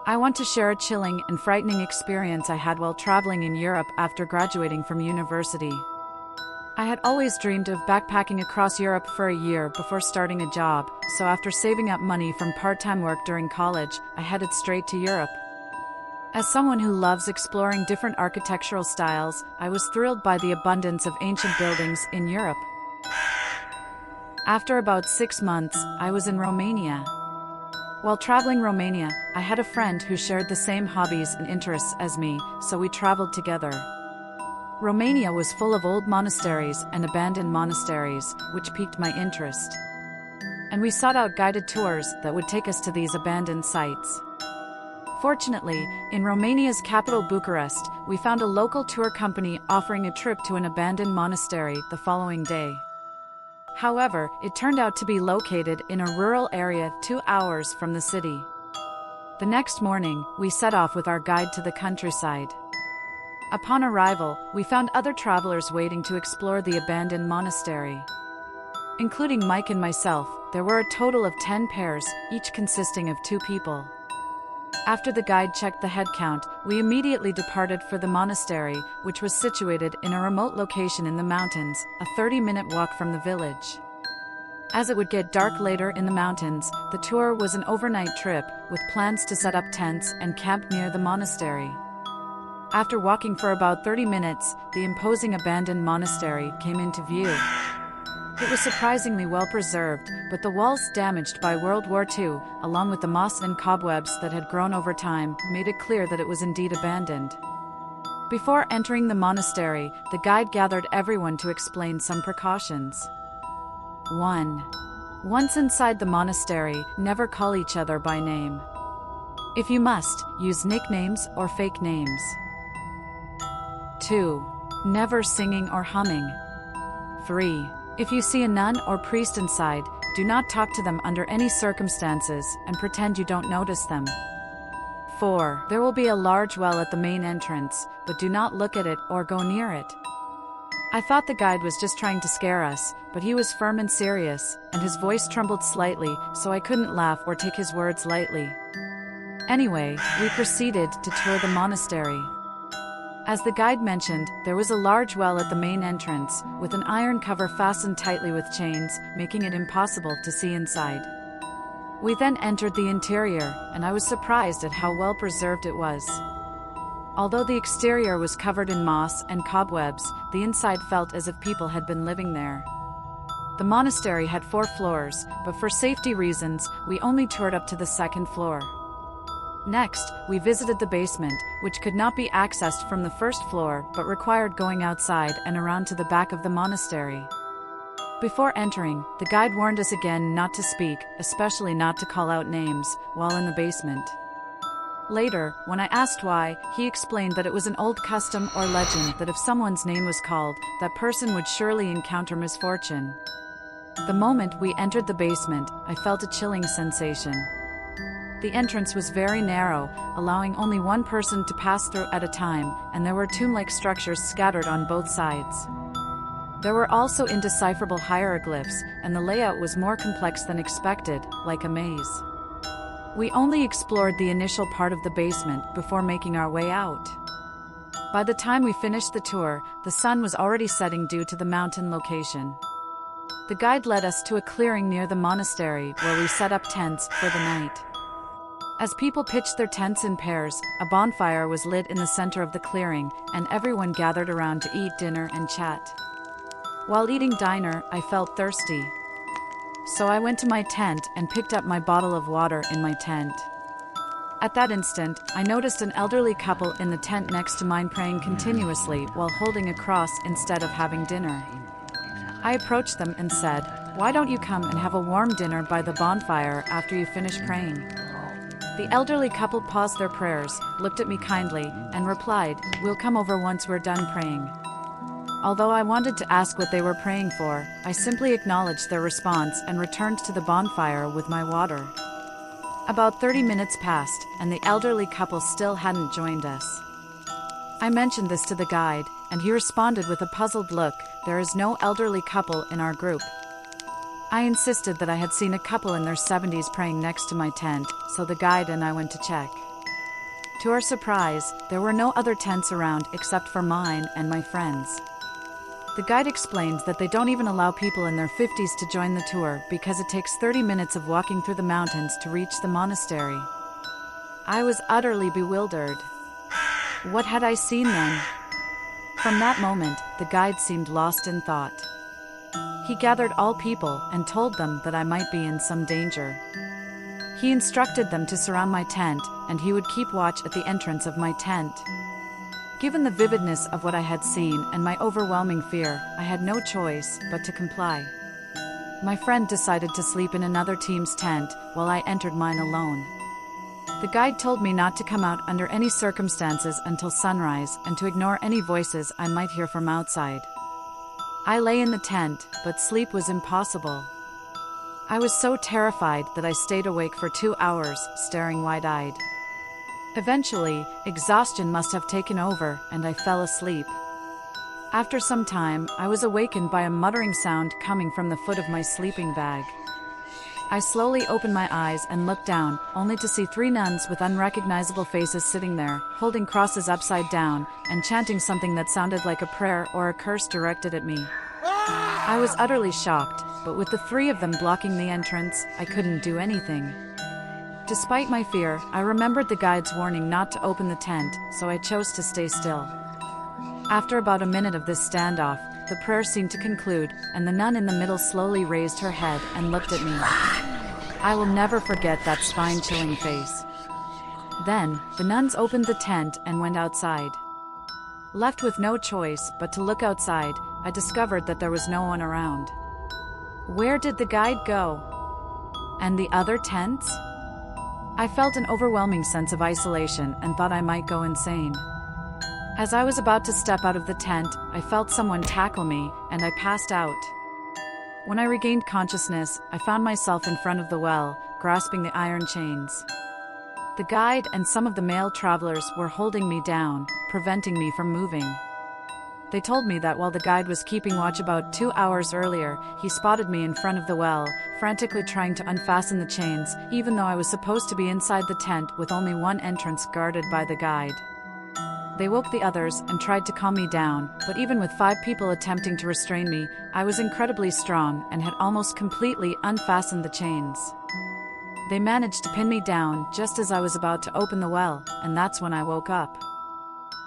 I want to share a chilling and frightening experience I had while traveling in Europe after graduating from university. I had always dreamed of backpacking across Europe for a year before starting a job, so after saving up money from part-time work during college, I headed straight to Europe. As someone who loves exploring different architectural styles, I was thrilled by the abundance of ancient buildings in Europe. After about 6 months, I was in Romania. While traveling Romania, I had a friend who shared the same hobbies and interests as me, so we traveled together. Romania was full of old monasteries and abandoned monasteries, which piqued my interest. And we sought out guided tours that would take us to these abandoned sites. Fortunately, in Romania's capital Bucharest, we found a local tour company offering a trip to an abandoned monastery the following day. However, it turned out to be located in a rural area 2 hours from the city. The next morning, we set off with our guide to the countryside. Upon arrival, we found other travelers waiting to explore the abandoned monastery. Including Mike and myself, there were a total of 10 pairs, each consisting of 2 people. After the guide checked the head count, we immediately departed for the monastery, which was situated in a remote location in the mountains, a 30-minute walk from the village. As it would get dark later in the mountains, the tour was an overnight trip, with plans to set up tents and camp near the monastery. After walking for about 30 minutes, the imposing abandoned monastery came into view. It was surprisingly well preserved, but the walls damaged by World War II, along with the moss and cobwebs that had grown over time, made it clear that it was indeed abandoned. Before entering the monastery, the guide gathered everyone to explain some precautions. 1. Once inside the monastery, never call each other by name. If you must, use nicknames or fake names. 2. Never singing or humming. 3. If you see a nun or priest inside, do not talk to them under any circumstances and pretend you don't notice them. 4. There will be a large well at the main entrance, but do not look at it or go near it. I thought the guide was just trying to scare us, but he was firm and serious, and his voice trembled slightly, so I couldn't laugh or take his words lightly. Anyway, we proceeded to tour the monastery. As the guide mentioned, there was a large well at the main entrance, with an iron cover fastened tightly with chains, making it impossible to see inside. We then entered the interior, and I was surprised at how well preserved it was. Although the exterior was covered in moss and cobwebs, the inside felt as if people had been living there. The monastery had 4 floors, but for safety reasons, we only toured up to the 2nd floor. Next, we visited the basement, which could not be accessed from the 1st floor but required going outside and around to the back of the monastery. Before entering, the guide warned us again not to speak, especially not to call out names, while in the basement. Later, when I asked why, he explained that it was an old custom or legend that if someone's name was called, that person would surely encounter misfortune. The moment we entered the basement, I felt a chilling sensation. The entrance was very narrow, allowing only one person to pass through at a time, and there were tomb-like structures scattered on both sides. There were also indecipherable hieroglyphs, and the layout was more complex than expected, like a maze. We only explored the initial part of the basement before making our way out. By the time we finished the tour, the sun was already setting due to the mountain location. The guide led us to a clearing near the monastery where we set up tents for the night. As people pitched their tents in pairs, a bonfire was lit in the center of the clearing, and everyone gathered around to eat dinner and chat. While eating dinner, I felt thirsty. So I went to my tent and picked up my bottle of water in my tent. At that instant, I noticed an elderly couple in the tent next to mine praying continuously while holding a cross instead of having dinner. I approached them and said, "Why don't you come and have a warm dinner by the bonfire after you finish praying?" The elderly couple paused their prayers, looked at me kindly, and replied, "We'll come over once we're done praying." Although I wanted to ask what they were praying for, I simply acknowledged their response and returned to the bonfire with my water. About 30 minutes passed, and the elderly couple still hadn't joined us. I mentioned this to the guide, and he responded with a puzzled look, "There is no elderly couple in our group." I insisted that I had seen a couple in their 70s praying next to my tent, so the guide and I went to check. To our surprise, there were no other tents around except for mine and my friends. The guide explained that they don't even allow people in their 50s to join the tour because it takes 30 minutes of walking through the mountains to reach the monastery. I was utterly bewildered. What had I seen then? From that moment, the guide seemed lost in thought. He gathered all people and told them that I might be in some danger. He instructed them to surround my tent, and he would keep watch at the entrance of my tent. Given the vividness of what I had seen and my overwhelming fear, I had no choice but to comply. My friend decided to sleep in another team's tent while I entered mine alone. The guide told me not to come out under any circumstances until sunrise and to ignore any voices I might hear from outside. I lay in the tent, but sleep was impossible. I was so terrified that I stayed awake for 2 hours, staring wide-eyed. Eventually, exhaustion must have taken over, and I fell asleep. After some time, I was awakened by a muttering sound coming from the foot of my sleeping bag. I slowly opened my eyes and looked down, only to see 3 nuns with unrecognizable faces sitting there, holding crosses upside down, and chanting something that sounded like a prayer or a curse directed at me. I was utterly shocked, but with the 3 of them blocking the entrance, I couldn't do anything. Despite my fear, I remembered the guide's warning not to open the tent, so I chose to stay still. After about a minute of this standoff, the prayer seemed to conclude, and the nun in the middle slowly raised her head and looked at me. I will never forget that spine-chilling face. Then, the nuns opened the tent and went outside. Left with no choice but to look outside, I discovered that there was no one around. Where did the guide go? And the other tents? I felt an overwhelming sense of isolation and thought I might go insane. As I was about to step out of the tent, I felt someone tackle me, and I passed out. When I regained consciousness, I found myself in front of the well, grasping the iron chains. The guide and some of the male travelers were holding me down, preventing me from moving. They told me that while the guide was keeping watch about 2 hours earlier, he spotted me in front of the well, frantically trying to unfasten the chains, even though I was supposed to be inside the tent with only one entrance guarded by the guide. They woke the others and tried to calm me down, but even with 5 people attempting to restrain me, I was incredibly strong and had almost completely unfastened the chains. They managed to pin me down just as I was about to open the well, and that's when I woke up.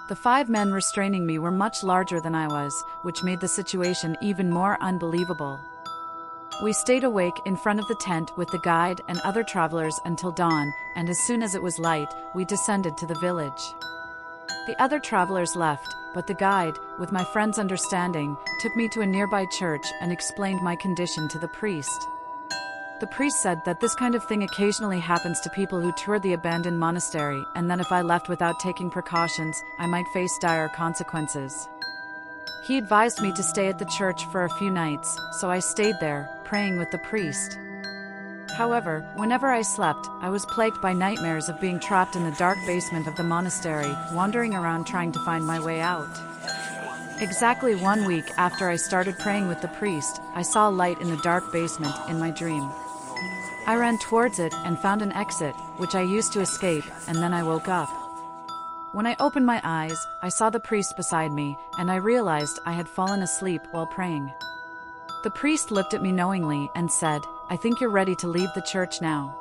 The 5 men restraining me were much larger than I was, which made the situation even more unbelievable. We stayed awake in front of the tent with the guide and other travelers until dawn, and as soon as it was light, we descended to the village. The other travelers left, but the guide, with my friend's understanding, took me to a nearby church and explained my condition to the priest. The priest said that this kind of thing occasionally happens to people who tour the abandoned monastery, and that if I left without taking precautions, I might face dire consequences. He advised me to stay at the church for a few nights, so I stayed there, praying with the priest. However, whenever I slept, I was plagued by nightmares of being trapped in the dark basement of the monastery, wandering around trying to find my way out. Exactly 1 week after I started praying with the priest, I saw a light in the dark basement in my dream. I ran towards it and found an exit, which I used to escape, and then I woke up. When I opened my eyes, I saw the priest beside me, and I realized I had fallen asleep while praying. The priest looked at me knowingly and said, "I think you're ready to leave the church now."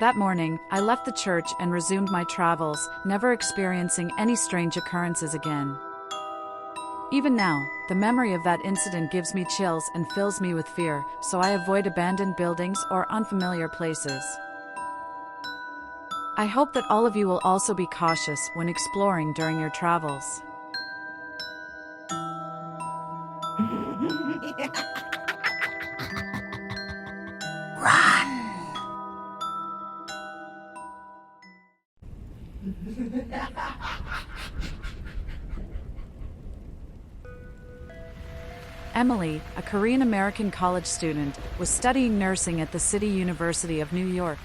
That morning, I left the church and resumed my travels, never experiencing any strange occurrences again. Even now, the memory of that incident gives me chills and fills me with fear, so I avoid abandoned buildings or unfamiliar places. I hope that all of you will also be cautious when exploring during your travels. Emily, a Korean-American college student, was studying nursing at the City University of New York.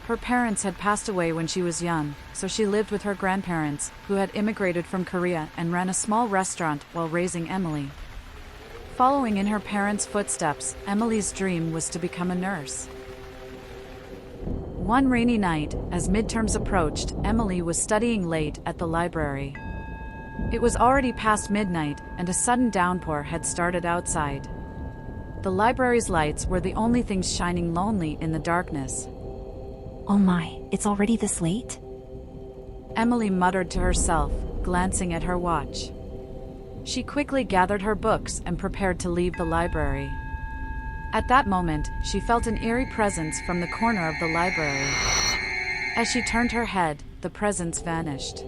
Her parents had passed away when she was young, so she lived with her grandparents, who had immigrated from Korea and ran a small restaurant while raising Emily. Following in her parents' footsteps, Emily's dream was to become a nurse. One rainy night, as midterms approached, Emily was studying late at the library. It was already past midnight, and a sudden downpour had started outside. The library's lights were the only things shining lonely in the darkness. Oh my, it's already this late? Emily muttered to herself, glancing at her watch. She quickly gathered her books and prepared to leave the library. At that moment, she felt an eerie presence from the corner of the library. As she turned her head, the presence vanished.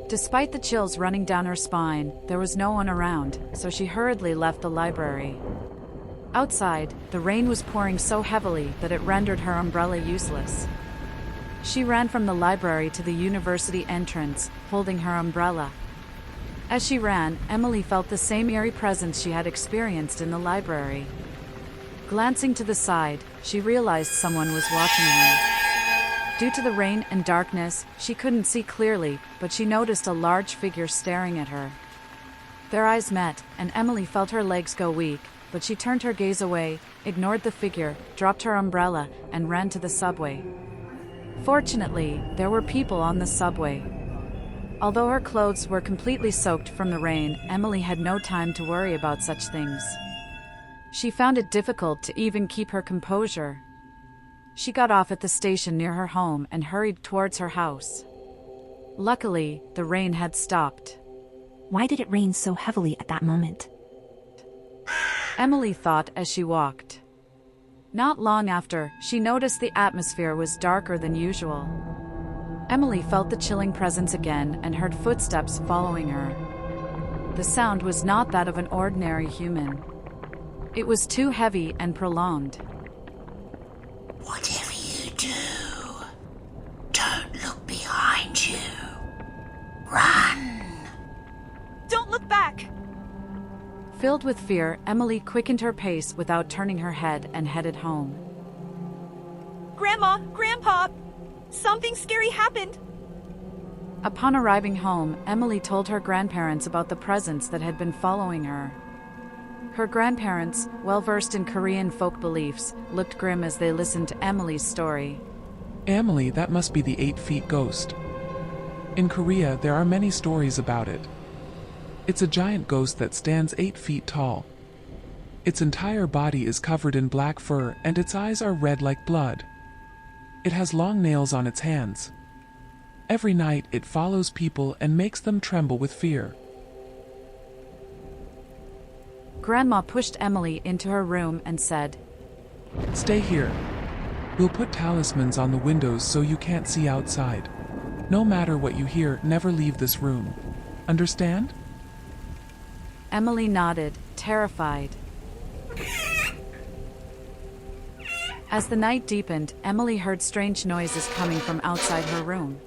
Despite the chills running down her spine, there was no one around, so she hurriedly left the library. Outside, the rain was pouring so heavily that it rendered her umbrella useless. She ran from the library to the university entrance, holding her umbrella. As she ran, Emily felt the same eerie presence she had experienced in the library. Glancing to the side, she realized someone was watching her. Due to the rain and darkness, she couldn't see clearly, but she noticed a large figure staring at her. Their eyes met, and Emily felt her legs go weak, but she turned her gaze away, ignored the figure, dropped her umbrella, and ran to the subway. Fortunately, there were people on the subway. Although her clothes were completely soaked from the rain, Emily had no time to worry about such things. She found it difficult to even keep her composure. She got off at the station near her home and hurried towards her house. Luckily, the rain had stopped. Why did it rain so heavily at that moment? Emily thought as she walked. Not long after, she noticed the atmosphere was darker than usual. Emily felt the chilling presence again and heard footsteps following her. The sound was not that of an ordinary human. It was too heavy and prolonged. Whatever you do, don't look behind you. Run! Don't look back! Filled with fear, Emily quickened her pace without turning her head and headed home. Grandma! Grandpa! Something scary happened! Upon arriving home, Emily told her grandparents about the presence that had been following her. Her grandparents, well-versed in Korean folk beliefs, looked grim as they listened to Emily's story. Emily, that must be the 8 feet ghost. In Korea, there are many stories about it. It's a giant ghost that stands 8 feet tall. Its entire body is covered in black fur and its eyes are red like blood. It has long nails on its hands. Every night it follows people and makes them tremble with fear. Grandma pushed Emily into her room and said, Stay here. We'll put talismans on the windows so you can't see outside. No matter what you hear, never leave this room. Understand? Emily nodded, terrified. As the night deepened, Emily heard strange noises coming from outside her room.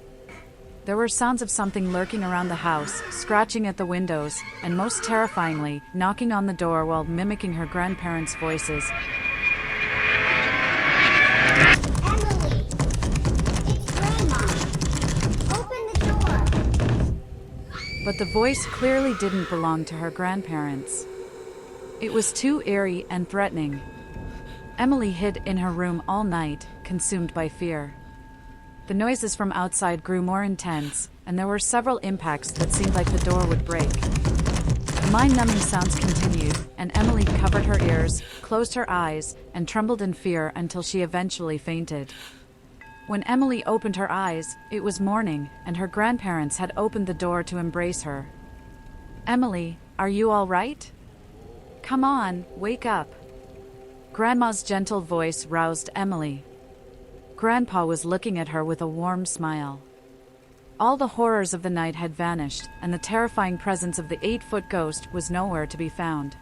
There were sounds of something lurking around the house, scratching at the windows, and most terrifyingly, knocking on the door while mimicking her grandparents' voices. Emily! It's Grandma! Open the door! But the voice clearly didn't belong to her grandparents. It was too eerie and threatening. Emily hid in her room all night, consumed by fear. The noises from outside grew more intense, and there were several impacts that seemed like the door would break. The mind-numbing sounds continued, and Emily covered her ears, closed her eyes, and trembled in fear until she eventually fainted. When Emily opened her eyes, it was morning, and her grandparents had opened the door to embrace her. "Emily, are you all right? Come on, wake up." Grandma's gentle voice roused Emily. Grandpa was looking at her with a warm smile. All the horrors of the night had vanished, and the terrifying presence of the 8-foot ghost was nowhere to be found.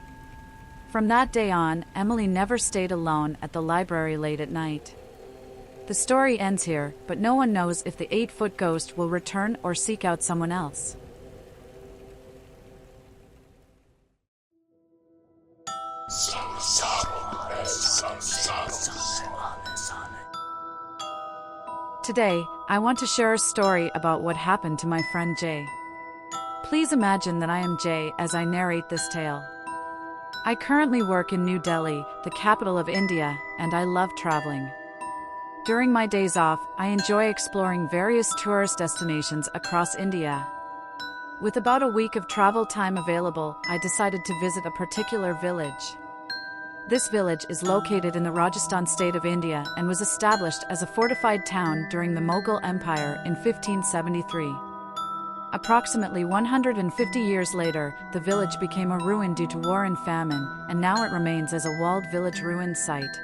From that day on, Emily never stayed alone at the library late at night. The story ends here, but no one knows if the 8-foot ghost will return or seek out someone else. Today, I want to share a story about what happened to my friend Jay. Please imagine that I am Jay as I narrate this tale. I currently work in New Delhi, the capital of India, and I love traveling. During my days off, I enjoy exploring various tourist destinations across India. With about a week of travel time available, I decided to visit a particular village. This village is located in the Rajasthan state of India and was established as a fortified town during the Mughal Empire in 1573. Approximately 150 years later, the village became a ruin due to war and famine, and now it remains as a walled village ruin site.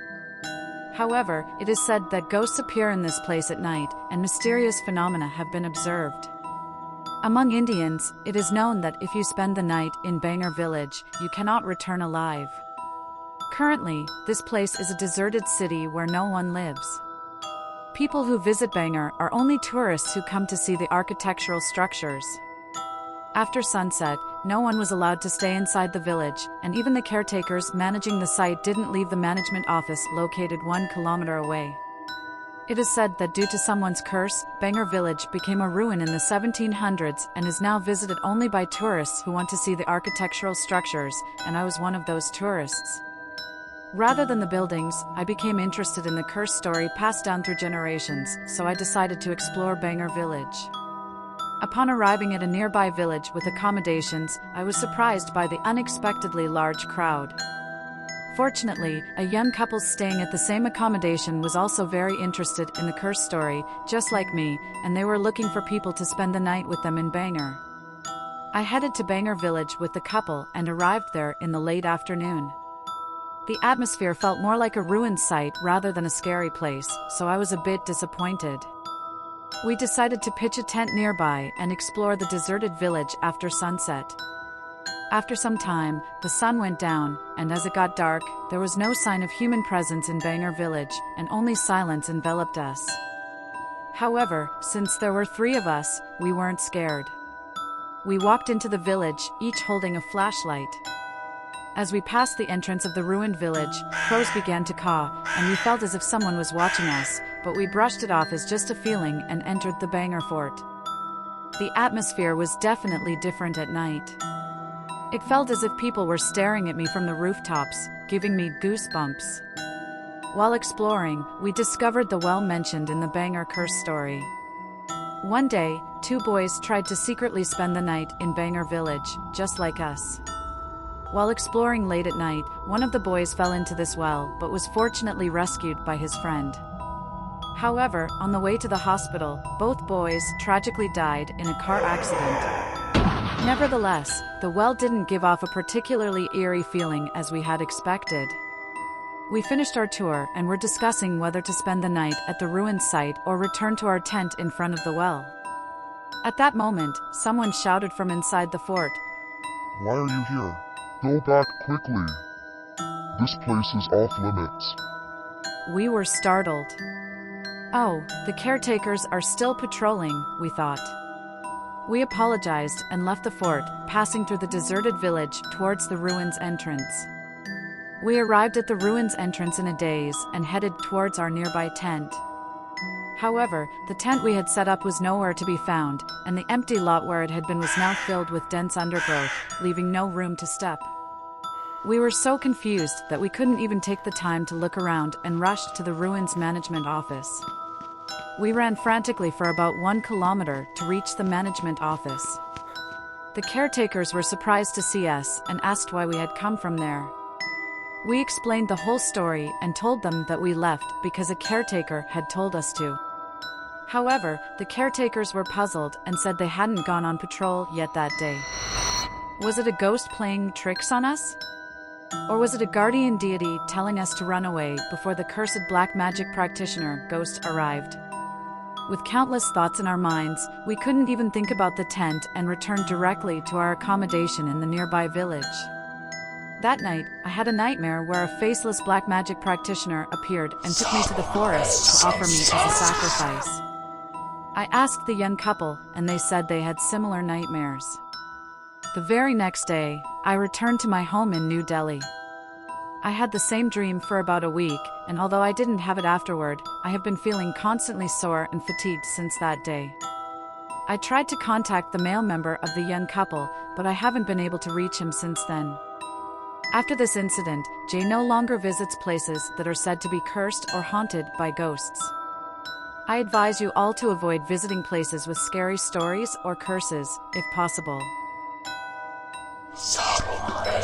However, it is said that ghosts appear in this place at night, and mysterious phenomena have been observed. Among Indians, it is known that if you spend the night in Bangar village, you cannot return alive. Currently, this place is a deserted city where no one lives. People who visit Bangar are only tourists who come to see the architectural structures. After sunset, no one was allowed to stay inside the village, and even the caretakers managing the site didn't leave the management office located 1 kilometer away. It is said that due to someone's curse, Bangar village became a ruin in the 1700s and is now visited only by tourists who want to see the architectural structures, and I was one of those tourists. Rather than the buildings, I became interested in the curse story passed down through generations, so I decided to explore Bangar village. Upon arriving at a nearby village with accommodations, I was surprised by the unexpectedly large crowd. Fortunately, a young couple staying at the same accommodation was also very interested in the curse story, just like me, and they were looking for people to spend the night with them in Bangar. I headed to Bangar village with the couple and arrived there in the late afternoon. The atmosphere felt more like a ruined site rather than a scary place, so I was a bit disappointed. We decided to pitch a tent nearby and explore the deserted village after sunset. After some time, the sun went down, and as it got dark, there was no sign of human presence in Bangar village, and only silence enveloped us. However, since there were 3 of us, we weren't scared. We walked into the village, each holding a flashlight. As we passed the entrance of the ruined village, crows began to caw, and we felt as if someone was watching us, but we brushed it off as just a feeling and entered the Bangar fort. The atmosphere was definitely different at night. It felt as if people were staring at me from the rooftops, giving me goosebumps. While exploring, we discovered the well mentioned in the Bangar curse story. One day, 2 boys tried to secretly spend the night in Bangar village, just like us. While exploring late at night, one of the boys fell into this well but was fortunately rescued by his friend. However, on the way to the hospital, both boys tragically died in a car accident. Nevertheless, the well didn't give off a particularly eerie feeling as we had expected. We finished our tour and were discussing whether to spend the night at the ruined site or return to our tent in front of the well. At that moment, someone shouted from inside the fort, "Why are you here? Go back quickly. This place is off limits." We were startled. Oh, the caretakers are still patrolling, we thought. We apologized and left the fort, passing through the deserted village towards the ruins entrance. We arrived at the ruins entrance in a daze and headed towards our nearby tent. However, the tent we had set up was nowhere to be found, and the empty lot where it had been was now filled with dense undergrowth, leaving no room to step. We were so confused that we couldn't even take the time to look around and rushed to the ruins management office. We ran frantically for about 1 kilometer to reach the management office. The caretakers were surprised to see us and asked why we had come from there. We explained the whole story and told them that we left because a caretaker had told us to. However, the caretakers were puzzled and said they hadn't gone on patrol yet that day. Was it a ghost playing tricks on us? Or was it a guardian deity telling us to run away before the cursed black magic practitioner ghost arrived? With countless thoughts in our minds, we couldn't even think about the tent and returned directly to our accommodation in the nearby village. That night, I had a nightmare where a faceless black magic practitioner appeared and took me to the forest to offer me as a sacrifice. I asked the young couple, and they said they had similar nightmares. The very next day, I returned to my home in New Delhi. I had the same dream for about a week, and although I didn't have it afterward, I have been feeling constantly sore and fatigued since that day. I tried to contact the male member of the young couple, but I haven't been able to reach him since then. After this incident, Jay no longer visits places that are said to be cursed or haunted by ghosts. I advise you all to avoid visiting places with scary stories or curses, if possible. Sorry, Mother.